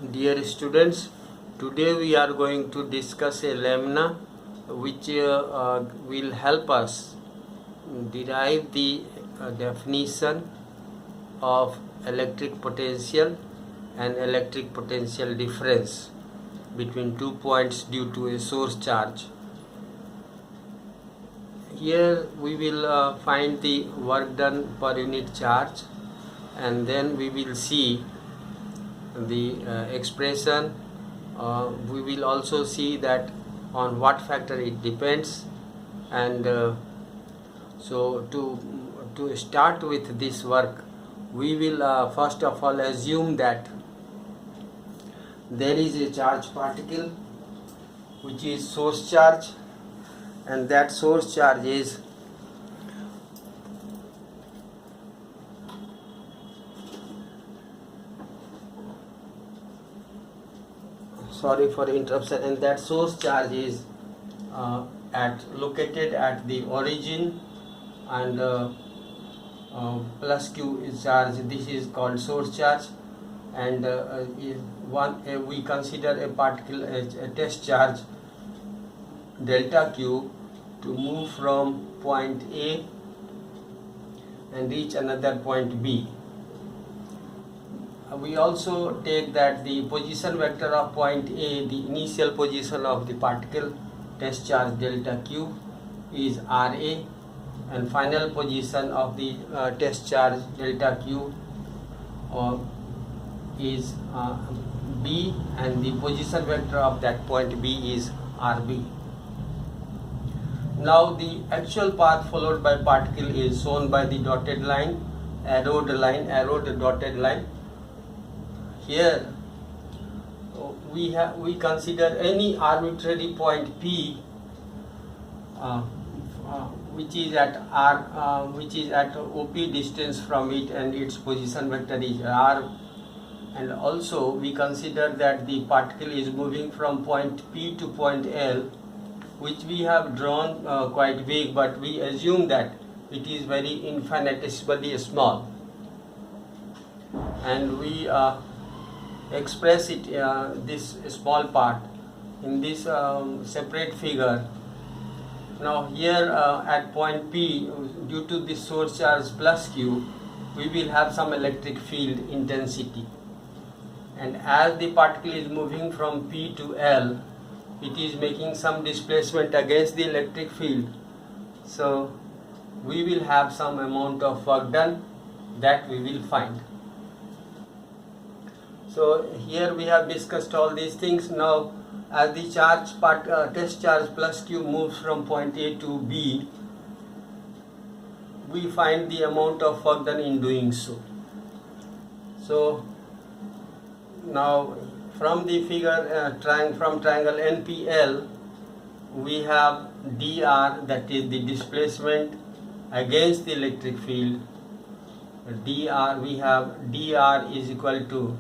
Dear students, today we are going to discuss a lamina which will help us derive the definition of electric potential and electric potential difference between 2 points due to a source charge. Here we will find the work done per unit charge, and then we will see the expression. We will also see that on what factor it depends, and so to start with this work, we will first of all assume that there is a charge particle which is source charge, and that source charge is sorry for interruption, and that source charge is located at the origin, and plus q is charge. This is called source charge, and we consider a particle as a test charge delta q to move from point A and reach another point B. We also take that the position vector of point A, the initial position of the particle test charge delta q, is RA, and final position of the test charge delta q is B, and the position vector of that point B is RB. Now the actual path followed by particle is shown by the dotted line, arrowed dotted line. Here we consider any arbitrary point P which is at OP distance from it, and its position vector is R. And also we consider that the particle is moving from point P to point L, which we have drawn quite big, but we assume that it is very infinitesimally small, and we express it this small part in this separate figure. Now here at point P, due to the source charge plus q, we will have some electric field intensity, and as the particle is moving from P to L, it is making some displacement against the electric field, so we will have some amount of work done that we will find. So here we have discussed all these things. Now as the test charge plus q moves from point A to B, we find the amount of work done in doing so. So now from the figure from triangle NPL, we have dr, that is the displacement against the electric field. Dr, we have dr is equal to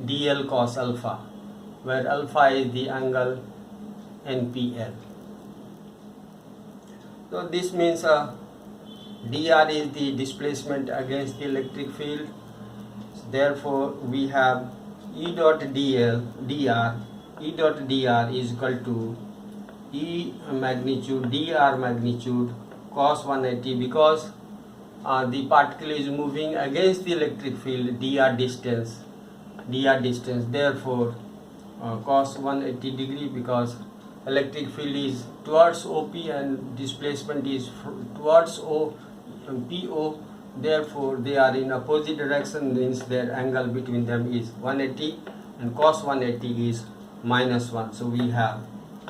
dl cos alpha, where alpha is the angle NPL. So this means dr is the displacement against the electric field. Therefore we have E dot dr is equal to E magnitude dr magnitude cos 180, because the particle is moving against the electric field dr distance. Therefore cos 180 degree, because electric field is towards OP and displacement is towards PO. Therefore they are in opposite direction, means their angle between them is 180, and cos 180 is -1. So we have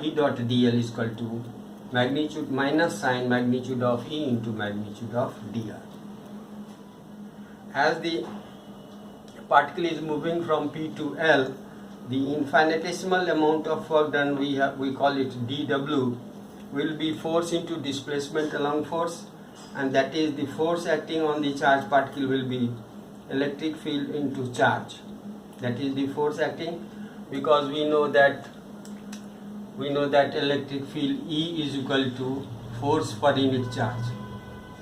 E dot dl is equal to magnitude minus sine magnitude of E into magnitude of dr. As the particle is moving from P to L, the infinitesimal amount of work done, we call it dW, will be force into displacement along force, and that is the force acting on the charged particle will be electric field into charge. That is the force acting, because we know that electric field E is equal to force per unit charge,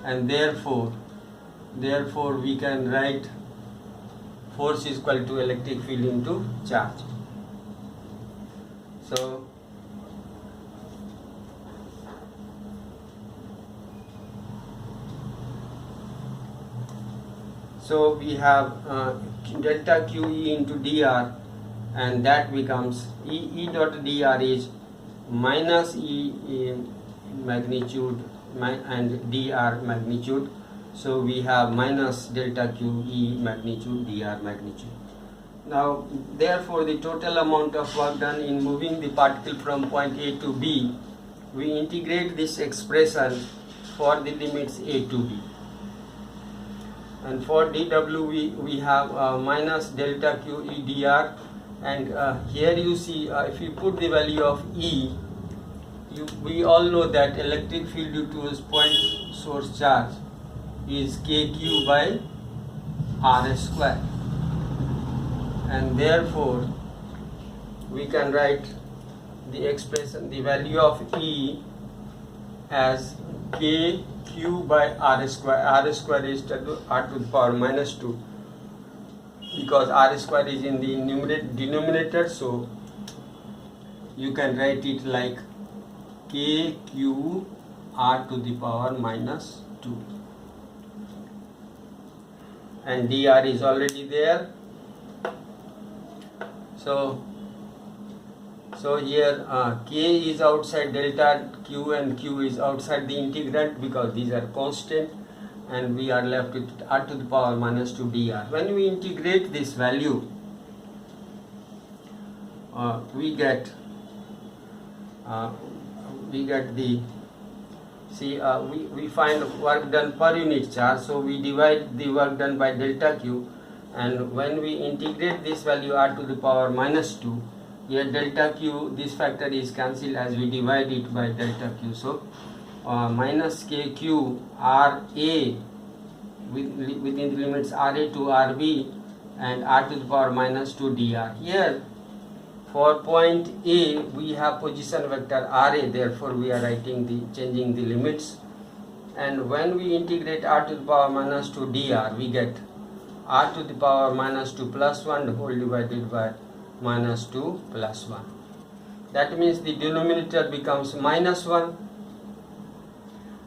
and therefore we can write force is equal to electric field into charge. So we have delta QE into dr, and that becomes E dot dr is minus E magnitude and dr magnitude. So we have minus delta QE magnitude dr magnitude. Now therefore the total amount of work done in moving the particle from point A to B, we integrate this expression for the limits A to B. And for dW we have minus delta QE dr, and here you see if you put the value of E, we all know that electric field due to its point source charge is kq by r square, and therefore we can write the expression, the value of E as kq by r square. R square is r to the power minus 2, because r square is in the denominator, so you can write it like kq r to the power minus 2, and dr is already there. So here k is outside delta q and q is outside the integrand, because these are constant, and we are left with r to the power minus 2 dr. When we integrate this value, we get the, see, we find work done per unit charge, so we divide the work done by delta q, and when we integrate this value r to the power minus 2, here delta q, this factor is cancelled as we divide it by delta q, so minus kq ra within the limits ra to rb and r to the power minus 2 dr. Here for point A we have position vector ra, therefore we are changing the limits, and when we integrate r to the power minus 2 dr, we get r to the power minus 2 plus 1 whole divided by minus 2 plus 1. That means the denominator becomes minus 1,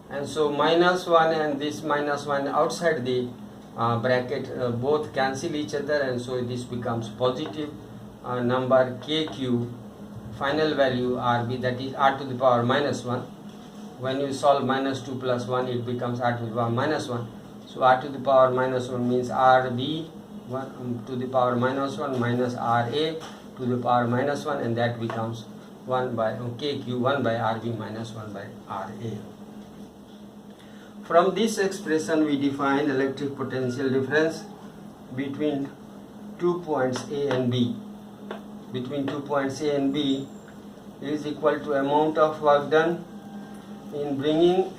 and so minus 1 and this minus 1 outside the bracket both cancel each other, and so this becomes positive number kq, final value rb, that is r to the power minus 1. When you solve minus 2 plus 1, it becomes r to the power minus 1. So r to the power minus 1 means rb 1 to the power minus 1 minus ra to the power minus 1, and that becomes 1 by kq 1 by rb minus 1 by ra. From this expression we define electric potential difference between 2 points A and B. Between 2 points A and B is equal to amount of work done in bringing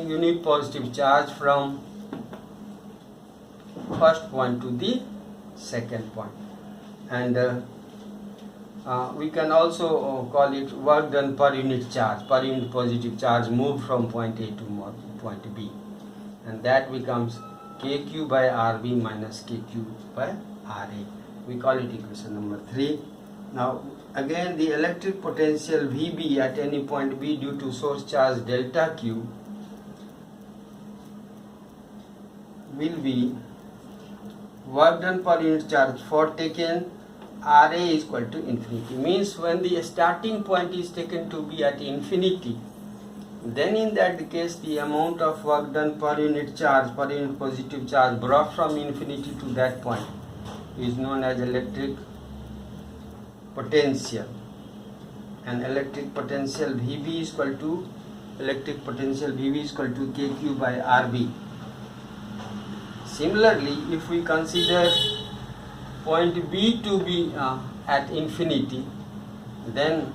unit positive charge from first point to the second point, and we can also call it work done per unit charge, per unit positive charge moved from point A to point B, and that becomes kq by rb minus kq by ra. We call it equation number 3. Now again the electric potential Vb at any point B due to source charge delta q will be work done per unit charge for taken Ra is equal to infinity. Means when the starting point is taken to be at infinity, then in that case the amount of work done per unit charge, per unit positive charge brought from infinity to that point is known as electric potential, and electric potential Vb is equal to kq by rb. Similarly, if we consider point B to be at infinity, then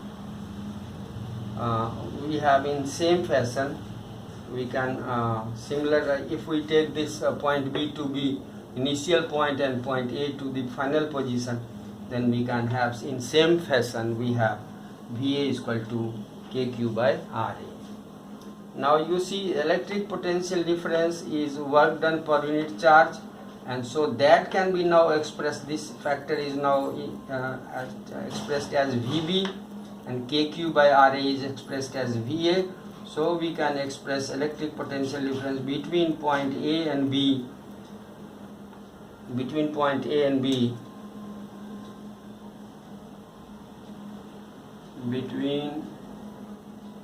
we have in same fashion we can if we take this point B to be initial point and point A to the final position, then we can have in same fashion we have Va is equal to kq by Ra. Now you see electric potential difference is work done per unit charge, and so that can be now expressed, this factor is now expressed as VB, and KQ by RA is expressed as VA. So we can express electric potential difference between point A and B, between point A and B, between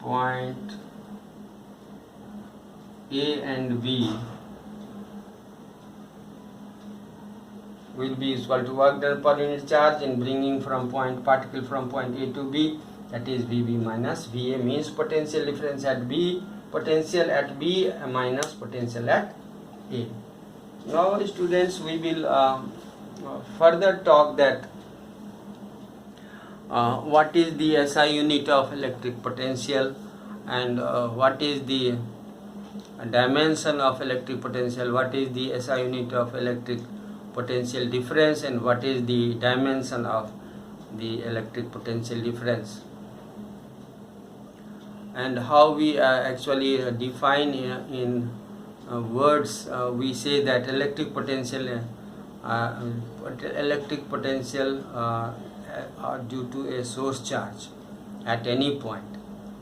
point A and B will be equal to work done per unit charge in bringing particle from point A to B, that is VB minus VA, means potential difference at B, potential at B minus potential at A. Now students, we will further talk that what is the SI unit of electric potential, and what is the dimension of electric potential, what is the SI unit of electric potential difference, and what is the dimension of the electric potential difference, and how we actually define in words. We say that electric potential due to a source charge at any point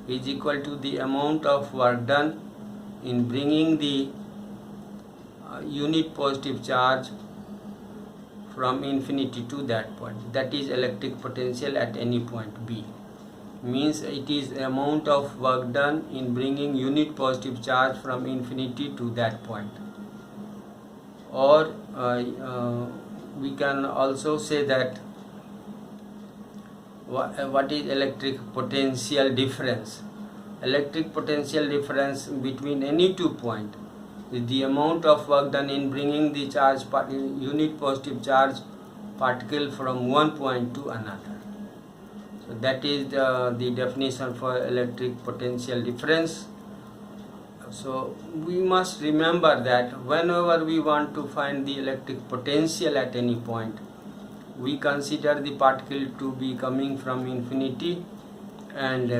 is equal to the amount of work done in bringing the unit positive charge from infinity to that point, that is electric potential at any point B. Means it is amount of work done in bringing unit positive charge from infinity to that point. Or we can also say that what is electric potential difference. Electric potential difference between any 2 points is the amount of work done in bringing the charge unit positive charge particle from one point to another. So that is the definition for electric potential difference. So we must remember that whenever we want to find the electric potential at any point, we consider the particle to be coming from infinity, and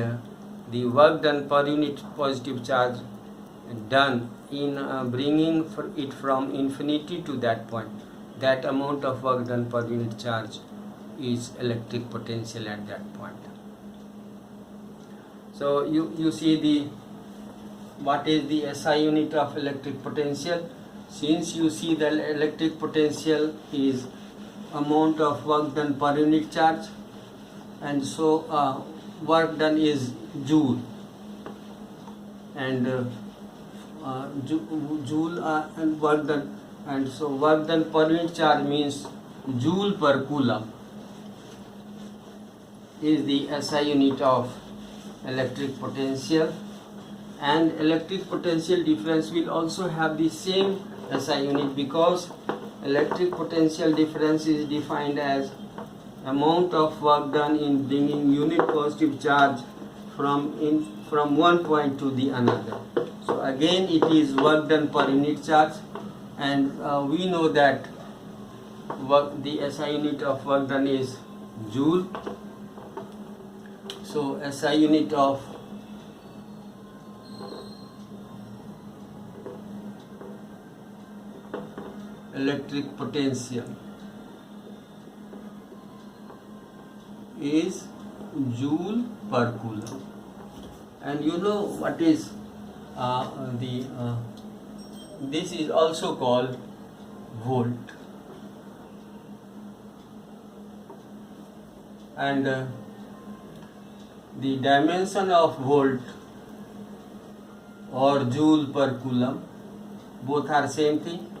the work done per unit positive charge done in bringing it from infinity to that point, that amount of work done per unit charge is electric potential at that point. So you see the what is the SI unit of electric potential. Since you see the electric potential is amount of work done per unit charge, and so work done is joule, and joule and work done, and so work done per unit charge means joule per coulomb is the SI unit of electric potential. And electric potential difference will also have the same SI unit, because electric potential difference is defined as amount of work done in bringing unit positive charge from one point to the another. So again it is work done per unit charge, and we know that the SI unit of work done is joule. So SI unit of electric potential is joule per coulomb. And you know what is this is also called volt, and the dimension of volt or joule per coulomb, both are same thing.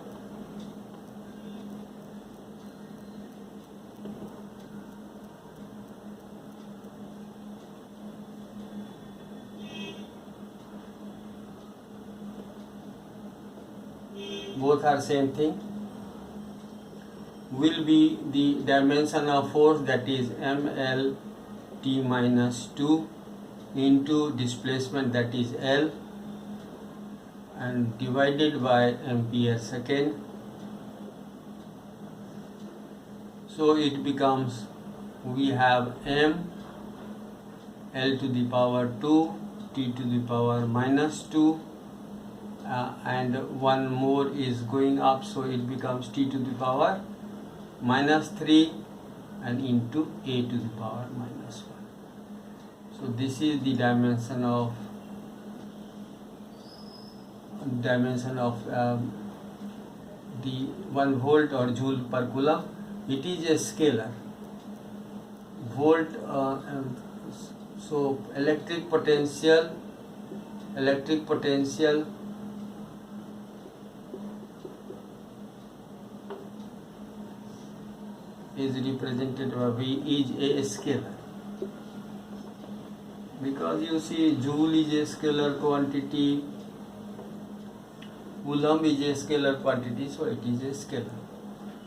Both are same thing. Will be the dimension of force, that is ml t minus 2 into displacement, that is L, and divided by ampere second. So it becomes, we have m L to the power 2 t to the power minus 2, and one more is going up, so it becomes t to the power minus 3 and into a to the power minus 1. So this is the dimension of the 1 volt or joule per coulomb. It is a scalar. Volt, so electric potential is represented by V is a scalar, because you see joule is a scalar quantity, coulomb is a scalar quantity, so it is a scalar.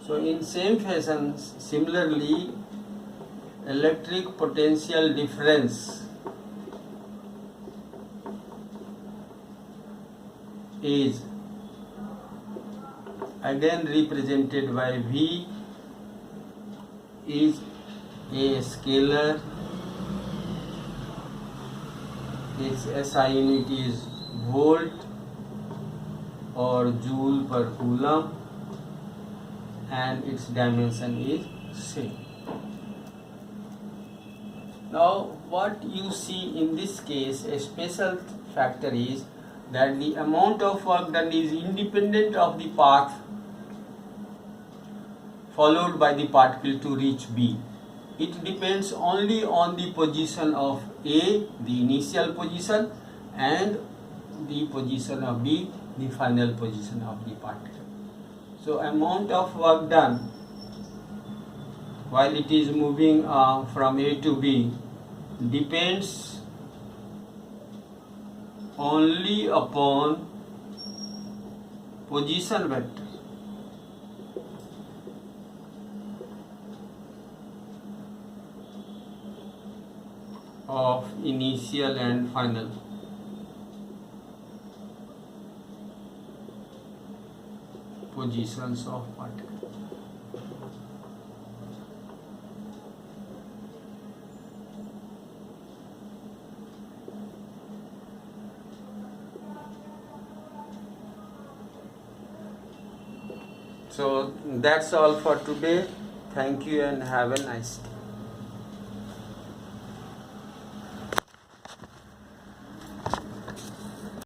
So in same fashion, similarly, electric potential difference is again represented by V is a scalar. Its SI unit is volt or joule per coulomb, and its dimension is same. Now what you see in this case, a special factor is that the amount of work done is independent of the path followed by the particle to reach B. It depends only on the position of A, the initial position, and the position of B, the final position of the particle. So amount of work done while it is moving from A to B depends only upon position vector of initial and final positions of particle. So that's all for today. Thank you and have a nice day.